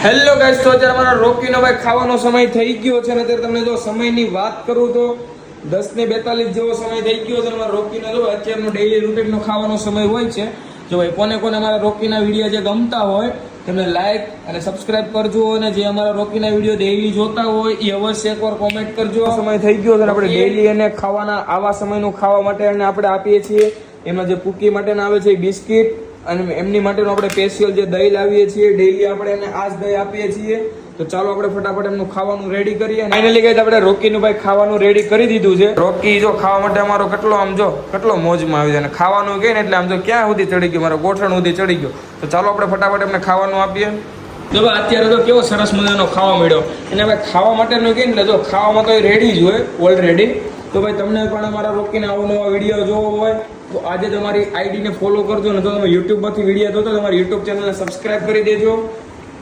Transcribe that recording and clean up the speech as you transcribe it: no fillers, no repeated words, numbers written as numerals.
Hello guys, તો અત્યારે અમારા રોકીનો ભાઈ ખાવાનો સમય થઈ ગયો છે ને અત્યારે તમને જો સમયની વાત કરું તો 10:42 જેવો સમય થઈ ગયો છે. અમારા રોકીનો જો અત્યારનો ડેઈલી રૂટીનનો ખાવાનો સમય હોય છે. જો ભાઈ કોને અમારા રોકીના વિડીયો જે ગમતા હોય તેમને લાઈક અને સબસ્ક્રાઇબ કરજો, અને જે અમારા રોકીના વિડીયો ડેઈલી જોતા હોય એ અવશ્ય એકવાર કોમેન્ટ કરજો. સમય થઈ ગયો છે આપણે ડેઈલી એને ખાવાના આવા સમયનું ખાવા માટે એને આપણે આપીએ છીએ. એમાં જે પૂકી માટેના આવે છે બિસ્કિટ, અને એમની માટેનું આપણે સ્પેશિયલ જે દહીં લાવીએ છીએ ડેઈલી આપણે એને આ જ દહીં આપીએ છીએ. તો ચાલો આપણે ફટાફટ એમનું ખાવાનું રેડી કરીએ. ફાઇનલી ગાઈસ આપણે રોકીનું ભાઈ ખાવાનું રેડી કરી દીધું છે. રોકી જો ખાવા માટે અમારો કેટલો મોજમાં આવી જાય, અને ખાવાનું કહે ને એટલે આમ જો ક્યાં સુધી ચડી ગયો, મારો ગોઠણ સુધી ચડી ગયો. તો ચાલો આપણે ફટાફટ એમને ખાવાનું આપીએ. જો ભાઈ અત્યારે તો કેવો સરસ મજાનો ખાવા મળ્યો, અને ભાઈ ખાવા માટેનું કહે ને એટલે જો ખાવામાં તો રેડી જ હોય ઓલરેડી. તો ભાઈ તમને પણ અમારા રોકીને આવો નવા વિડીયો જોવો હોય તો આજે તમારી આઈડીને ફોલો કરજો, ને તો તમે યુટ્યુબમાંથી વિડીયો જોતો તમારી યુટ્યુબ ચેનલને સબસ્ક્રાઇબ કરી દેજો.